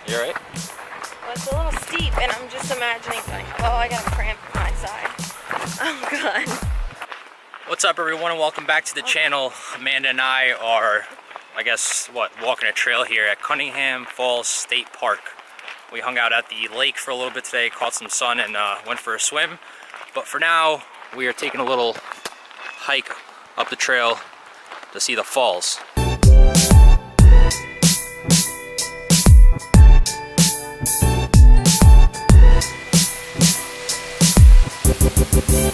You alright? Well, it's a little steep, and I'm just imagining like, oh, I got a cramp in my side. Oh, God. What's up, everyone, and welcome back to the channel. Amanda and I are, I guess, walking a trail here at Cunningham Falls State Park. We hung out at the lake for a little bit today, caught some sun, and went for a swim. But for now, we are taking a little hike up the trail to see the falls.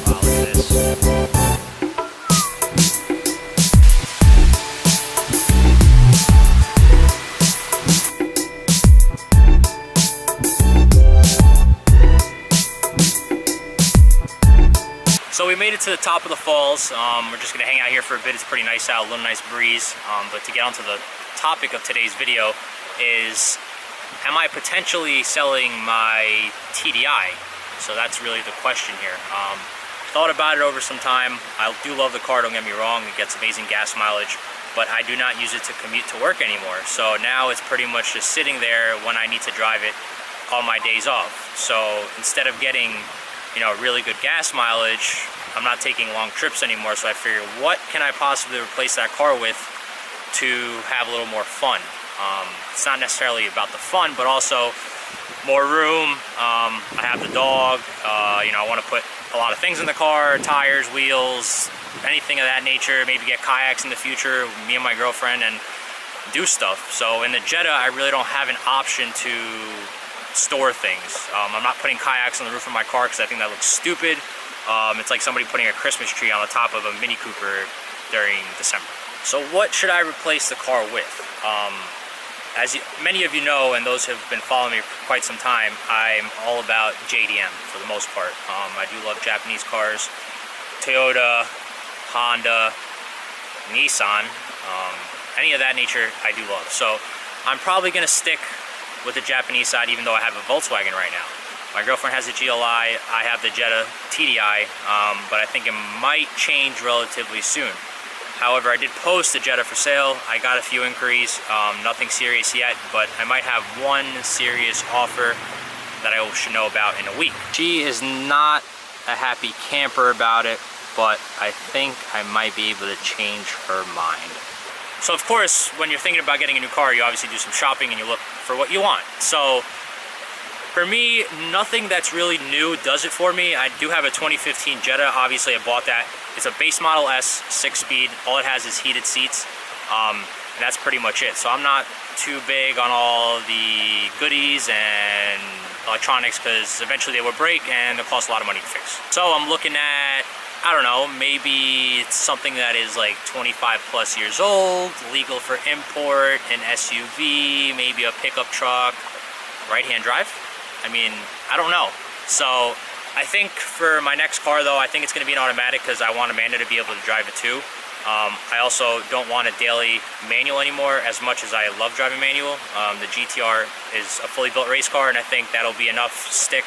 Wow, look at this. So we made it to the top of the falls. We're just gonna hang out here for a bit. It's pretty nice out, a little nice breeze. But to get onto the topic of today's video is, am I potentially selling my TDI? So that's really the question here. Thought about it over some time. I do love the car, don't get me wrong. It gets amazing gas mileage, but I do not use it to commute to work anymore. So now it's pretty much just sitting there when I need to drive it on my days off. So instead of getting, you know, really good gas mileage, I'm not taking long trips anymore. So I figured, what can I possibly replace that car with to have a little more fun? It's not necessarily about the fun, but also more room. I have the dog. You know, I want to put a lot of things in the car, tires, wheels, anything of that nature. Maybe get kayaks in the future, me and my girlfriend, and do stuff. So in the Jetta, I really don't have an option to store things. I'm not putting kayaks on the roof of my car because I think that looks stupid. It's like somebody putting a Christmas tree on the top of a Mini Cooper during December. So what should I replace the car with? As many of you know, and those who have been following me for quite some time, I'm all about JDM for the most part. I do love Japanese cars, Toyota, Honda, Nissan, any of that nature I do love. So I'm probably going to stick with the Japanese side, even though I have a Volkswagen right now. My girlfriend has a GLI, I have the Jetta TDI, but I think it might change relatively soon. However, I did post the Jetta for sale. I got a few inquiries, nothing serious yet, but I might have one serious offer that I should know about in a week. She is not a happy camper about it, but I think I might be able to change her mind. So of course, when you're thinking about getting a new car, you obviously do some shopping and you look for what you want. So for me, nothing that's really new does it for me. I do have a 2015 Jetta. Obviously, I bought that. It's a base model S, 6-speed. All it has is heated seats, and that's pretty much it. So I'm not too big on all the goodies and electronics because eventually they will break and they'll cost a lot of money to fix. So I'm looking at, I don't know, maybe it's something that is like 25 plus years old, legal for import, an SUV, maybe a pickup truck, right-hand drive. I mean, I don't know. So I think for my next car though, I think it's gonna be an automatic because I want Amanda to be able to drive it too. I also don't want a daily manual anymore as much as I love driving manual. The GTR is a fully built race car, and I think that'll be enough stick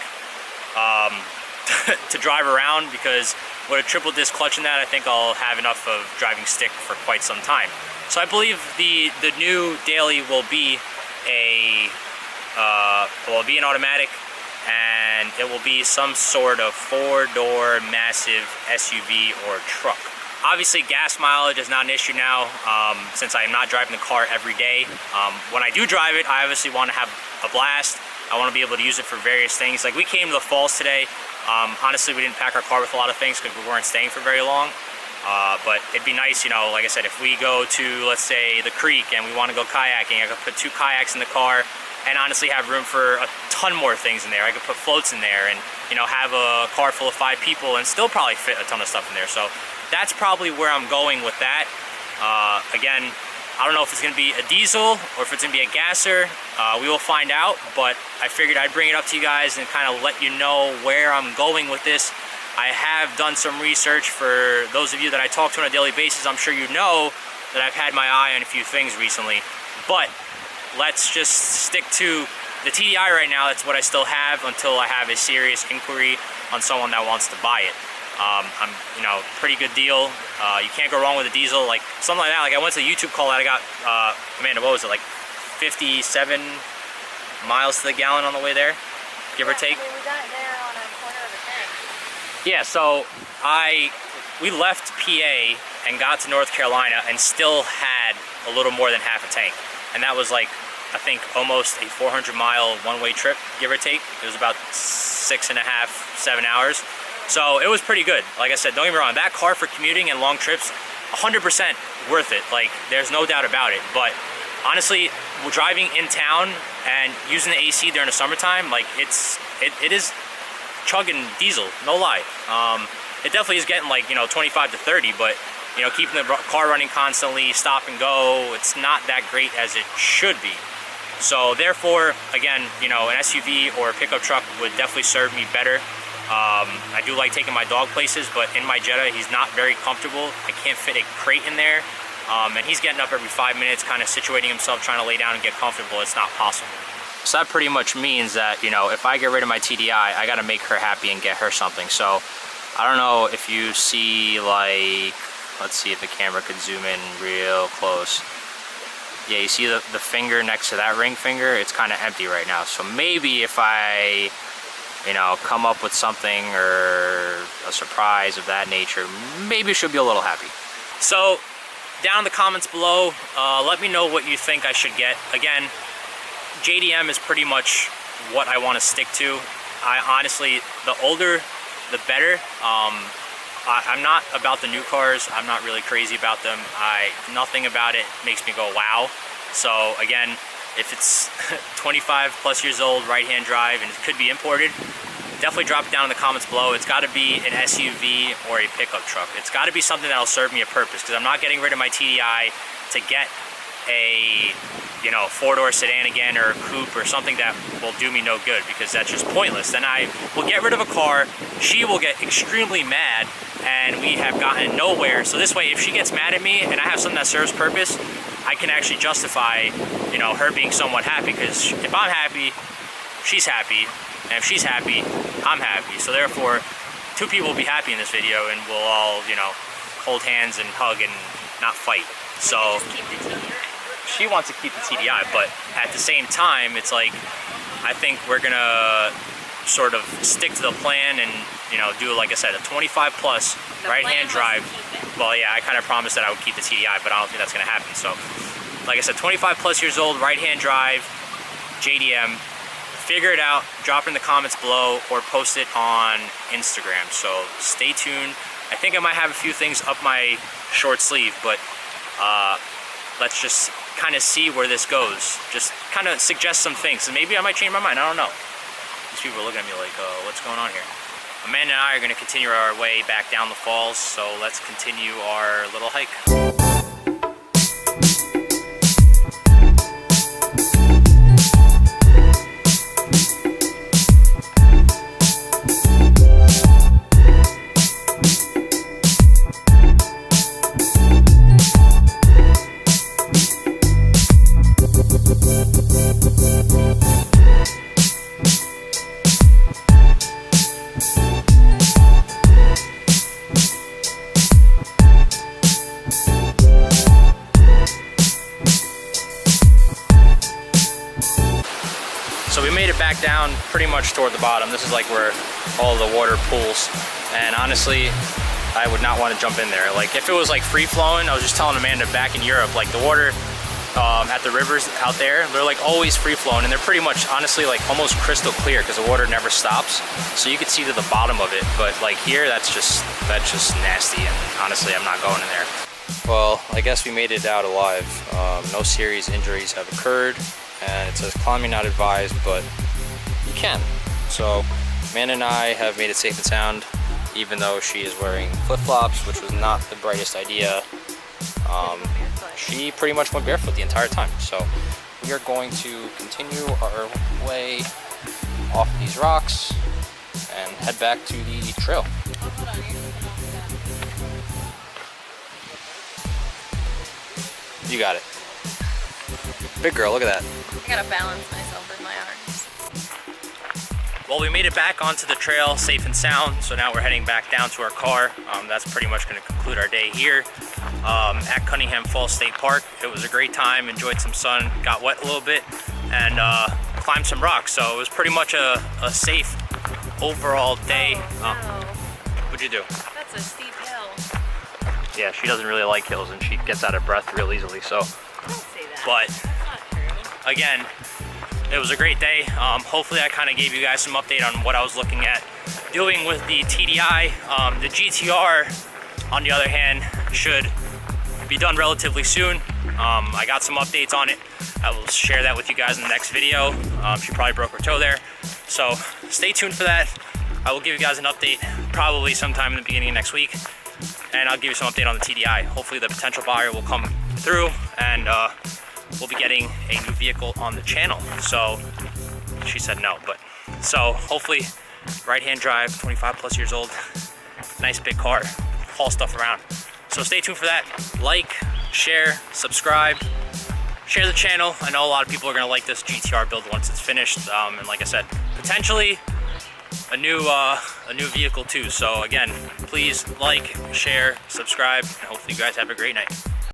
to drive around, because with a triple disc clutch in that, I think I'll have enough of driving stick for quite some time. So I believe the new daily will be an automatic, and it will be some sort of 4-door massive SUV or truck. Obviously, gas mileage is not an issue now, since I am not driving the car every day. When I do drive it, I obviously want to have a blast. I want to be able to use it for various things. Like we came to the falls today. Honestly, we didn't pack our car with a lot of things because we weren't staying for very long. But it'd be nice, you know, like I said, if we go to, let's say, the creek and we want to go kayaking, I could put 2 kayaks in the car, and honestly have room for a ton more things in there. I could put floats in there and, you know, have a car full of 5 people and still probably fit a ton of stuff in there. So that's probably where I'm going with that. Again, I don't know if it's gonna be a diesel or if it's gonna be a gasser. We will find out, but I figured I'd bring it up to you guys and kind of let you know where I'm going with this. I have done some research. For those of you that I talk to on a daily basis, I'm sure you know that I've had my eye on a few things recently. But let's just stick to the TDI right now. That's what I still have until I have a serious inquiry on someone that wants to buy it. I'm, you know, pretty good deal. You can't go wrong with a diesel, like something like that. Like I went to the YouTube call that I got, Amanda, what was it, like 57 miles to the gallon on the way there, give or take? I mean, we got it there on a corner of a tank. Yeah, so we left PA and got to North Carolina and still had a little more than half a tank. And that was like, I think almost a 400-mile one-way trip, give or take. It was about 6.5, 7 hours. So it was pretty good. Like I said, don't get me wrong, that car for commuting and long trips, 100% worth it. Like, there's no doubt about it. But honestly, driving in town and using the AC during the summertime, like it is chugging diesel, no lie. It definitely is getting like, you know, 25 to 30, but you know, keeping the car running constantly, stop and go, it's not that great as it should be. So therefore, again, you know, an SUV or a pickup truck would definitely serve me better. I do like taking my dog places, but in my Jetta, he's not very comfortable. I can't fit a crate in there. And he's getting up every 5 minutes, kind of situating himself, trying to lay down and get comfortable. It's not possible. So that pretty much means that, you know, if I get rid of my TDI, I got to make her happy and get her something. So I don't know if you see, like, let's see if the camera could zoom in real close. Yeah, you see the finger next to that ring finger? It's kind of empty right now. So maybe if I, you know, come up with something or a surprise of that nature, maybe she'll be a little happy. So down in the comments below, let me know what you think I should get. Again, JDM is pretty much what I want to stick to. I honestly, the older, the better. I'm not about the new cars. I'm not really crazy about them. Nothing about it makes me go wow. So again, if it's 25 plus years old, right-hand drive, and it could be imported, definitely drop it down in the comments below. It's got to be an SUV or a pickup truck. It's got to be something that'll serve me a purpose, because I'm not getting rid of my TDI to get a, you know, 4-door sedan again, or a coupe or something that will do me no good, because that's just pointless. Then I will get rid of a car, she will get extremely mad, and we have gotten nowhere. So this way, if she gets mad at me and I have something that serves purpose, I can actually justify, you know, her being somewhat happy, because if I'm happy, she's happy, and if she's happy, I'm happy. So therefore, 2 people will be happy in this video, and we'll all, you know, hold hands and hug and not fight. So she wants to keep the TDI, but at the same time, it's like, I think we're gonna sort of stick to the plan and, you know, do, like I said, a 25 plus right-hand drive. Well, yeah, I kind of promised that I would keep the TDI, but I don't think that's gonna happen. So, like I said, 25 plus years old, right-hand drive, JDM. Figure it out, drop it in the comments below, or post it on Instagram. So stay tuned. I think I might have a few things up my short sleeve, but let's just kind of see where this goes. Just kind of suggest some things, and maybe I might change my mind. I don't know. These people are looking at me like, what's going on here? Amanda and I are going to continue our way back down the falls, so let's continue our little hike. So we made it back down pretty much toward the bottom. This is like where all the water pools. And honestly, I would not want to jump in there. Like if it was like free flowing, I was just telling Amanda back in Europe, like the water at the rivers out there, they're like always free flowing, and they're pretty much honestly like almost crystal clear because the water never stops. So you could see to the bottom of it. But like here, that's just nasty, and honestly, I'm not going in there. Well, I guess we made it out alive. No serious injuries have occurred. and it says climbing not advised, but you can. So Amanda and I have made it safe and sound, even though she is wearing flip-flops, which was not the brightest idea. She pretty much went barefoot the entire time. So we are going to continue our way off these rocks and head back to the trail. You got it. Big girl, look at that. I gotta balance myself with my arms. Well, we made it back onto the trail safe and sound, so now we're heading back down to our car. That's pretty much going to conclude our day here at Cunningham Falls State Park. It was a great time, enjoyed some sun, got wet a little bit, and climbed some rocks. So it was pretty much a safe overall day. No. What'd you do? That's a steep hill. Yeah, she doesn't really like hills, and she gets out of breath real easily. So, Don't say that. but That's not true. again, it was a great day. Hopefully I kind of gave you guys some update on what I was looking at doing with the TDI. The GTR, on the other hand, should be done relatively soon. I got some updates on it. I will share that with you guys in the next video. She probably broke her toe there. So stay tuned for that. I will give you guys an update probably sometime in the beginning of next week. And I'll give you some update on the TDI. Hopefully the potential buyer will come through, and we'll be getting a new vehicle on the channel. So she said no, but so hopefully right-hand drive, 25 plus years old, nice big car, haul stuff around. So stay tuned for that. Like, share, subscribe, share the channel. I know a lot of people are gonna like this GTR build once it's finished. And like I said, potentially a new vehicle too. So again, please like, share, subscribe, and hopefully you guys have a great night.